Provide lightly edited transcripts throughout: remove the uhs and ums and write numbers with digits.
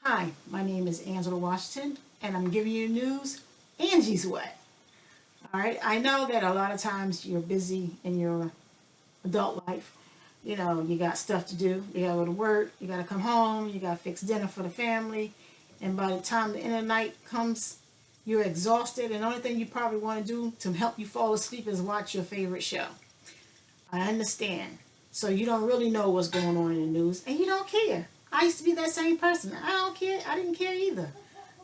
Hi, my name is Angela Washington, and I'm giving you news Angie's way. All right, I know that a lot of times you're busy in your adult life. You know, you got stuff to do. You gotta go to work, you gotta come home, you gotta fix dinner for the family, and by the time the end of the night comes, you're exhausted, and the only thing you probably want to do to help you fall asleep is watch your favorite show. I understand. So you don't really know what's going on in the news, and you don't care. I used to be that same person. I don't care. I didn't care either.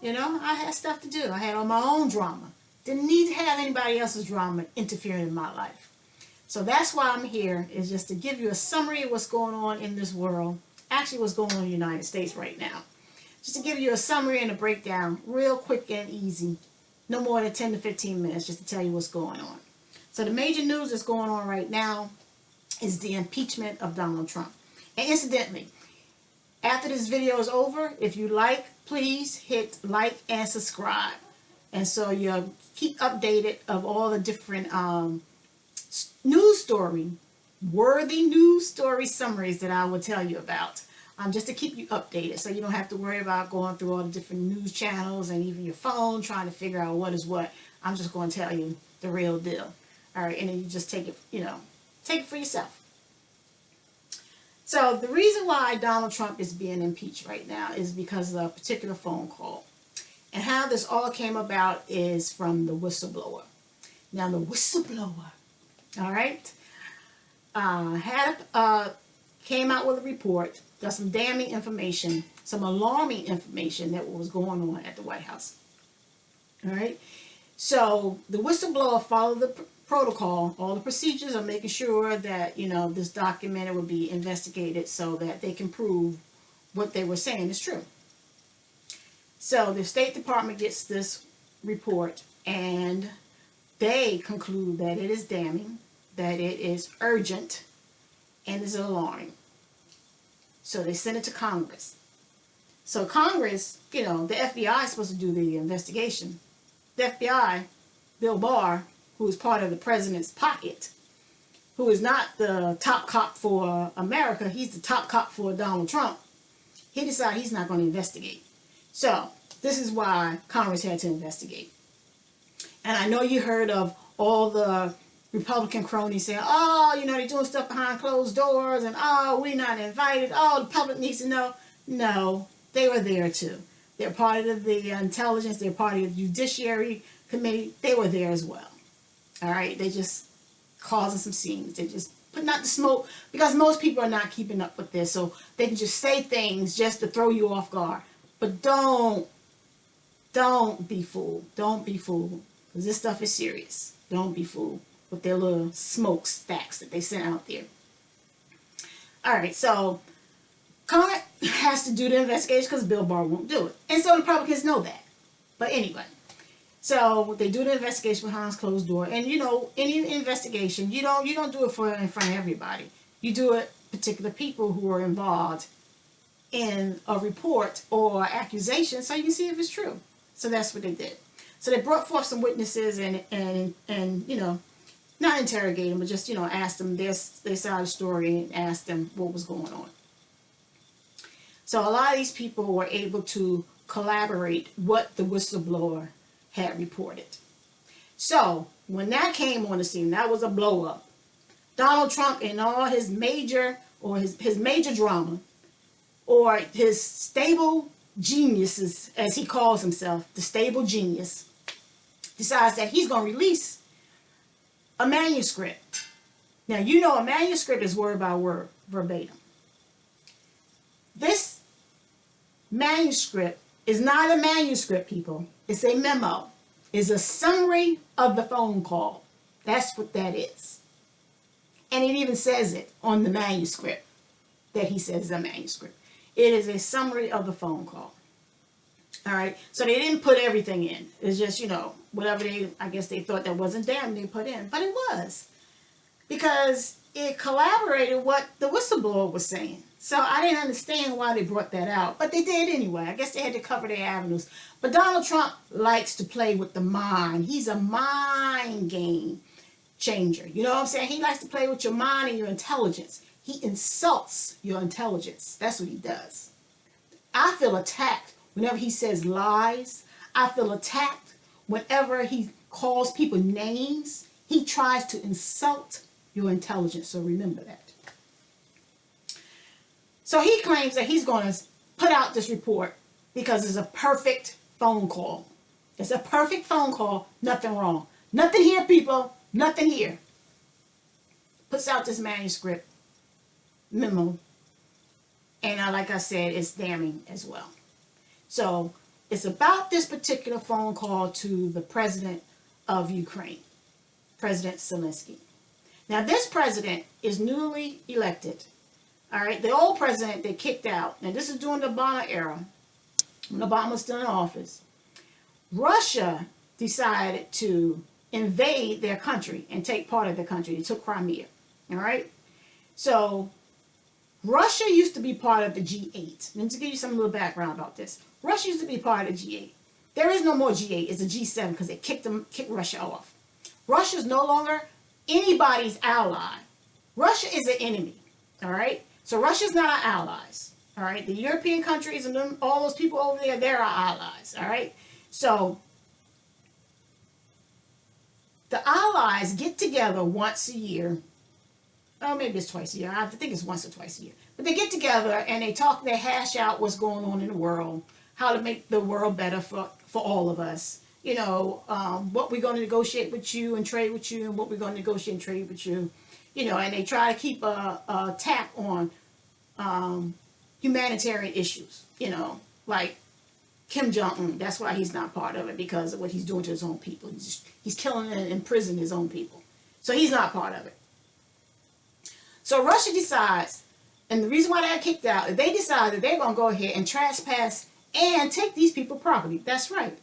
You know, I had stuff to do. I had all my own drama. Didn't need to have anybody else's drama interfering in my life. So that's why I'm here, is just to give you a summary of what's going on in this world. Actually, what's going on in the United States right now. Just to give you a summary and a breakdown, real quick and easy. No more than 10 to 15 minutes, just to tell you what's going on. So the major news that's going on right now is the impeachment of Donald Trump. And incidentally, after this video is over, if you like, please hit like and subscribe. And so you'll keep updated of all the different worthy news story summaries that I will tell you about. Just to keep you updated, so you don't have to worry about going through all the different news channels and even your phone trying to figure out what is what. I'm just going to tell you the real deal. All right, and then you just take it, take it for yourself. So the reason why Donald Trump is being impeached right now is because of a particular phone call. And how this all came about is from the whistleblower. Now the whistleblower, all right, came out with a report, got some damning information, some alarming information that was going on at the White House. All right. So the whistleblower followed the protocol, all the procedures of making sure that, this document would be investigated so that they can prove what they were saying is true. So the State Department gets this report and they conclude that it is damning, that it is urgent, and is alarming. So they send it to Congress. So Congress, the FBI is supposed to do the investigation. The FBI, Bill Barr, who is part of the president's pocket, who is not the top cop for America, he's the top cop for Donald Trump, he decided he's not going to investigate. So this is why Congress had to investigate. And I know you heard of all the Republican cronies saying, oh, they're doing stuff behind closed doors, and oh, we're not invited, oh, the public needs to know. No, they were there too. They're part of the intelligence, they're part of the judiciary committee, they were there as well. All right, they just causing some scenes. They just putting out the smoke, because most people are not keeping up with this, so they can just say things just to throw you off guard. But don't be fooled. Don't be fooled, because this stuff is serious. Don't be fooled with their little smoke stacks that they sent out there. All right, so Congress has to do the investigation because Bill Barr won't do it. And so the Republicans know that. But anyway, so they do the investigation behind closed door. And any investigation, you don't do it in front of everybody. You do it particular people who are involved in a report or accusation, so you can see if it's true. So that's what they did. So they brought forth some witnesses and not interrogate them, but just, ask them their side of the story and ask them what was going on. So a lot of these people were able to collaborate what the whistleblower had reported. So when that came on the scene, that was a blow up. Donald Trump and all his major drama, or his stable geniuses, as he calls himself, the stable genius, decides that he's going to release a manuscript. Now, a manuscript is word by word, verbatim. This manuscript is not a manuscript, people. It's a memo. It's a summary of the phone call. That's what that is. And it even says it on the manuscript, that he says is a manuscript. It is a summary of the phone call. All right. So they didn't put everything in. It's just, whatever I guess they thought that wasn't damn, they put in. But it was. Because it collaborated what the whistleblower was saying. So I didn't understand why they brought that out. But they did anyway. I guess they had to cover their avenues. But Donald Trump likes to play with the mind. He's a mind game changer. You know what I'm saying? He likes to play with your mind and your intelligence. He insults your intelligence. That's what he does. I feel attacked whenever he says lies. I feel attacked whenever he calls people names. He tries to insult your intelligence, so remember that. So he claims that he's going to put out this report because it's a perfect phone call. It's a perfect phone call, nothing wrong. Nothing here, people, nothing here. Puts out this manuscript memo, and like I said, it's damning as well. So it's about this particular phone call to the president of Ukraine, President Zelensky. Now, this president is newly elected. All right, the old president they kicked out. Now, this is during the Obama era, when Obama was still in office. Russia decided to invade their country and take part of their country. They took Crimea. All right, so Russia used to be part of the G8. Let me just give you some little background about this. Russia used to be part of the G8. There is no more G8. It's a G7 because they kicked Russia off. Russia is no longer anybody's ally. Russia is an enemy. All right. So Russia's not our allies. All right. The European countries and them, all those people over there, they're our allies. All right. So the allies get together once a year. Oh, maybe it's twice a year. I think it's once or twice a year. But they get together and they talk, they hash out what's going on in the world, how to make the world better for all of us. You know, what we're going to negotiate with you and trade with you, and what we're going to negotiate and trade with you. You know, and they try to keep a tap on humanitarian issues. You know, like Kim Jong-un. That's why he's not part of it, because of what he's doing to his own people. He's killing and imprisoning his own people. So he's not part of it. So Russia decides, and the reason why they got kicked out, they decide that they're going to go ahead and trespass and take these people property. That's right.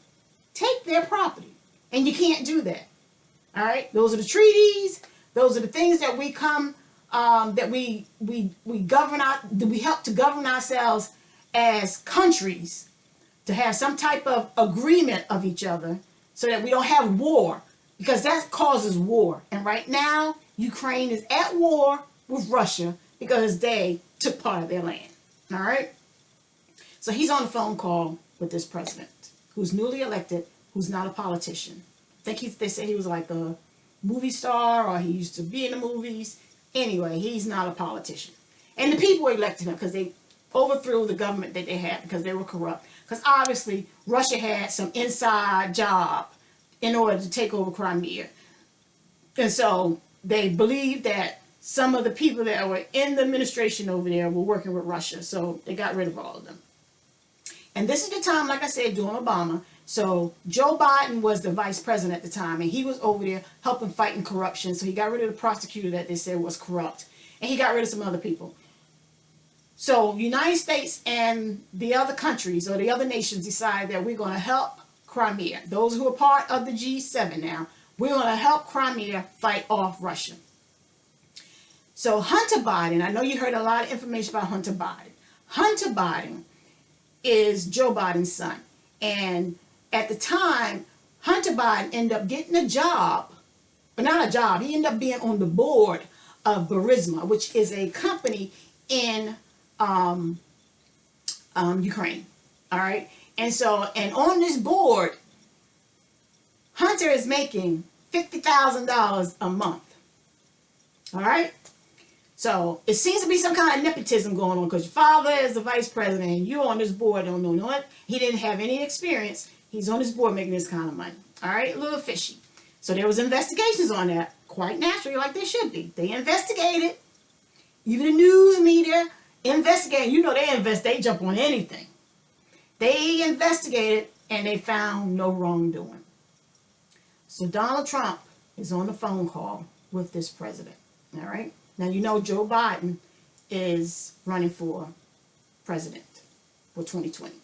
Take their property. And you can't do that. All right? Those are the treaties. Those are the things that we come, that we govern that we help to govern ourselves as countries, to have some type of agreement of each other so that we don't have war, because that causes war. And right now, Ukraine is at war with Russia because they took part of their land. All right? So he's on a phone call with this president who's newly elected, who's not a politician. I think they say he was like a movie star, or he used to be in the movies. Anyway, he's not a politician. And the people elected him because they overthrew the government that they had because they were corrupt. Because obviously Russia had some inside job in order to take over Crimea. And so they believed that some of the people that were in the administration over there were working with Russia. So they got rid of all of them. And this is the time, like I said, during Obama. So Joe Biden was the vice president at the time, and he was over there helping fighting corruption. So he got rid of the prosecutor that they said was corrupt. And he got rid of some other people. So United States and the other countries or the other nations decided that we're going to help Crimea. Those who are part of the G7 now, we're going to help Crimea fight off Russia. So Hunter Biden, I know you heard a lot of information about Hunter Biden. Hunter Biden is Joe Biden's son. And at the time, Hunter Biden ended up getting a job, but not a job. He ended up being on the board of Burisma, which is a company in Ukraine. All right. And so, and on this board, Hunter is making $50,000 a month. All right. So it seems to be some kind of nepotism going on, because your father is the vice president and you're on this board. Don't know what. He didn't have any experience. He's on this board making this kind of money. All right. A little fishy. So there was investigations on that, quite naturally, like they should be. They investigated. Even the news media investigated. You know, they jump on anything. They investigated and they found no wrongdoing. So Donald Trump is on the phone call with this president. All right. Now, you know, Joe Biden is running for president for 2020.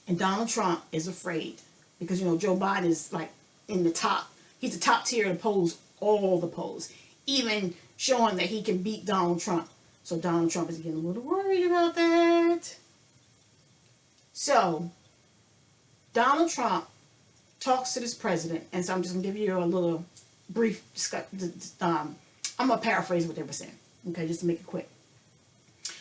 And Donald Trump is afraid because, you know, Joe Biden is like in the top. He's the top tier of the polls, all the polls, even showing that he can beat Donald Trump. So Donald Trump is getting a little worried about that. So Donald Trump talks to this president. And so I'm just going to give you a little brief discussion. I'm going to paraphrase what they were saying, okay, just to make it quick.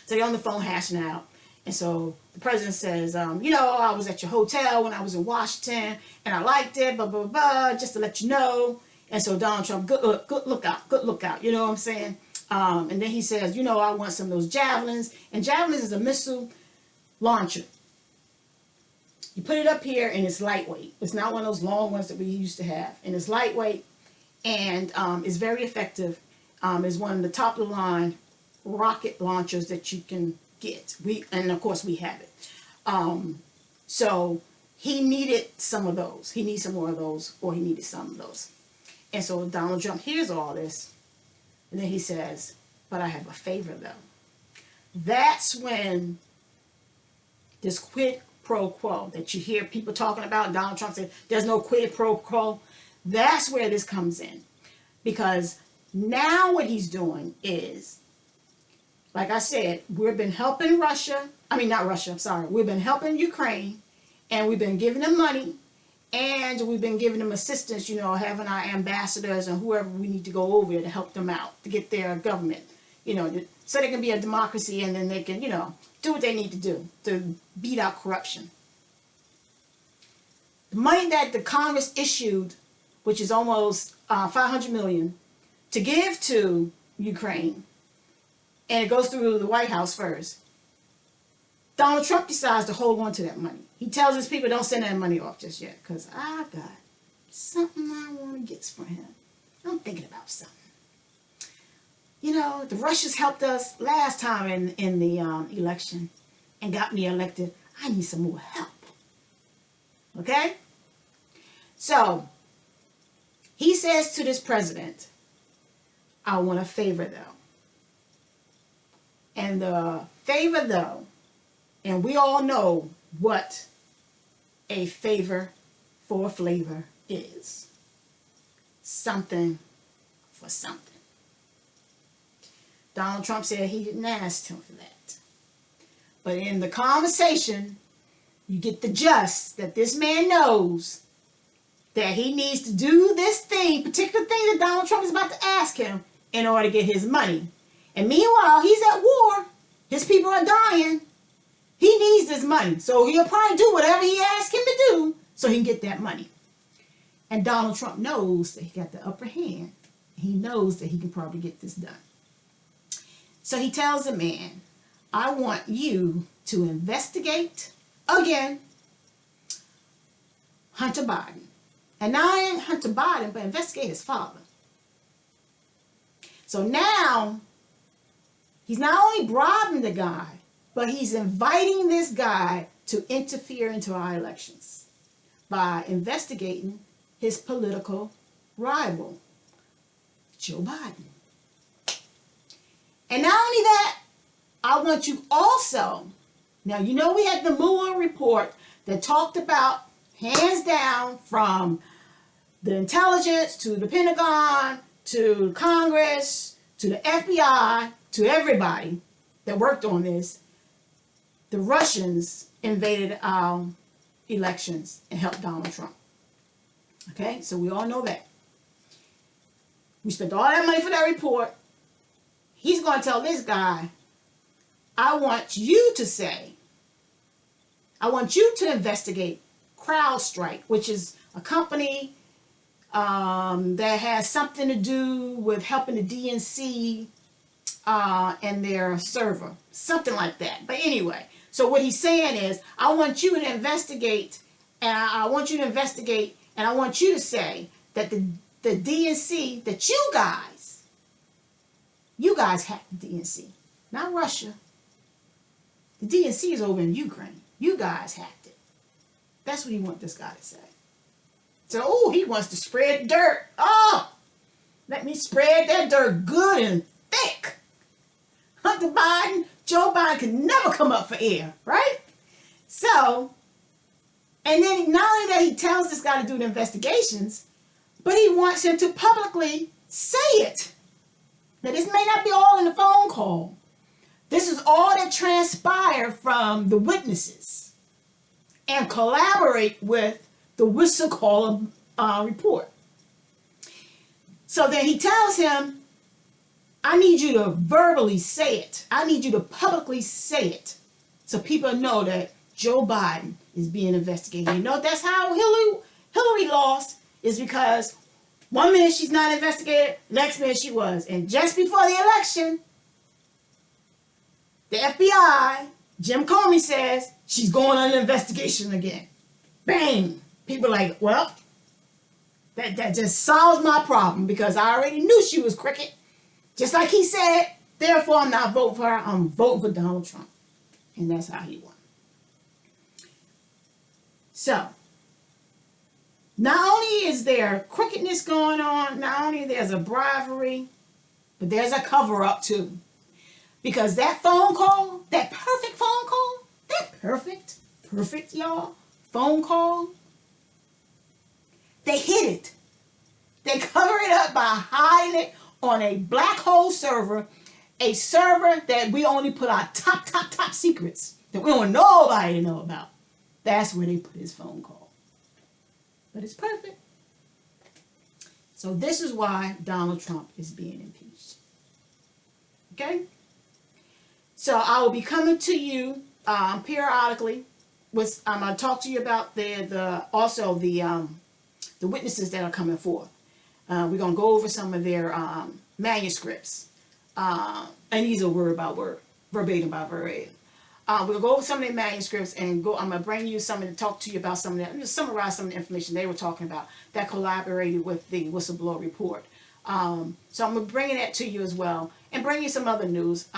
So they're on the phone hashing out. And so the president says, I was at your hotel when I was in Washington, and I liked it, blah, blah, blah, just to let you know. And so Donald Trump, good lookout, you know what I'm saying? And then he says, I want some of those javelins. And javelins is a missile launcher. You put it up here, and it's lightweight. It's not one of those long ones that we used to have. And it's lightweight, and it's very effective. It's one of the top of the line rocket launchers that you can get. And of course we have it. So he needed some of those. He needs some more of those, or he needed some of those. And so Donald Trump hears all this, and then he says, but I have a favor though. That's when this quid pro quo that you hear people talking about, Donald Trump said there's no quid pro quo. That's where this comes in. Because now what he's doing is, like I said, we've been helping we've been helping Ukraine, and we've been giving them money, and we've been giving them assistance, having our ambassadors and whoever we need to go over to help them out, to get their government, so they can be a democracy, and then they can, do what they need to do to beat out corruption. The money that the Congress issued, which is almost $500 million, to give to Ukraine, and it goes through the White House first. Donald Trump decides to hold on to that money. He tells his people, don't send that money off just yet, because I got something I want to get from him. I'm thinking about something. The Russians helped us last time in the election and got me elected. I need some more help. Okay? So, he says to this president, I want a favor though. And the favor though, and we all know what a favor for a flavor is. Something for something. Donald Trump said he didn't ask him for that. But in the conversation, you get the gist that this man knows that he needs to do this thing, particular thing that Donald Trump is about to ask him in order to get his money. And meanwhile, he's at war. His people are dying. He needs this money. So he'll probably do whatever he asks him to do so he can get that money. And Donald Trump knows that he got the upper hand. He knows that he can probably get this done. So he tells the man, I want you to investigate, again, Hunter Biden. And not only Hunter Biden, but investigate his father. So now, he's not only bribing the guy, but he's inviting this guy to interfere into our elections by investigating his political rival, Joe Biden. And not only that, I want you also, now we had the Mueller report that talked about, hands down, from the intelligence to the Pentagon to Congress to the FBI to everybody that worked on this, the Russians invaded our elections and helped Donald Trump. Okay, so we all know that. We spent all that money for that report. He's going to tell this guy, I want you to investigate CrowdStrike, which is a company that has something to do with helping the DNC and their server, something like that. But anyway, so what he's saying is, I want you to investigate, and I want you to say that the DNC, that you guys hacked the DNC, not Russia. The DNC is over in Ukraine. You guys hacked it. That's what he wants this guy to say. So, he wants to spread dirt. Oh, let me spread that dirt good and thick. Hunter Biden, Joe Biden could never come up for air, right? So, and then not only that he tells this guy to do the investigations, but he wants him to publicly say it. Now, this may not be all in the phone call. This is all that transpired from the witnesses and collaborate with the whistleblower report. So then he tells him, I need you to verbally say it. I need you to publicly say it so people know that Joe Biden is being investigated. You know, that's how Hillary lost, is because one minute she's not investigated, next minute she was. And just before the election, the FBI, Jim Comey says, she's going on an investigation again. Bang! People are like, well, that just solves my problem, because I already knew she was crooked. Just like he said, therefore I'm not voting for her, I'm voting for Donald Trump. And that's how he won. So, not only is there crookedness going on, not only there's a bribery, but there's a cover-up too. Because that phone call, that perfect phone call, that perfect, y'all, phone call, they hid it. They cover it up by hiding it on a black hole server, a server that we only put our top secrets that we don't want nobody to know about. That's where they put his phone call. But it's perfect. So this is why Donald Trump is being impeached. Okay? So I will be coming to you periodically. I'm going to talk to you about the witnesses that are coming forth. We're going to go over some of their manuscripts. And these are word by word, verbatim by verbatim. We'll go over some of their manuscripts, and I'm going to bring you some and talk to you about some of that. I'm just summarize some of the information they were talking about that collaborated with the whistleblower report. So I'm going to bring that to you as well, and bring you some other news.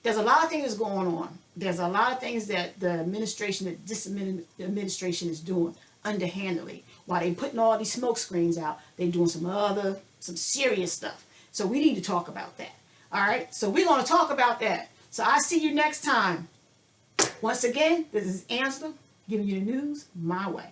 There's a lot of things going on. There's a lot of things that the administration is doing underhandedly. While they're putting all these smoke screens out, they're doing some serious stuff. So we need to talk about that. All right? So we're going to talk about that. So I see you next time. Once again, this is Angela giving you the news my way.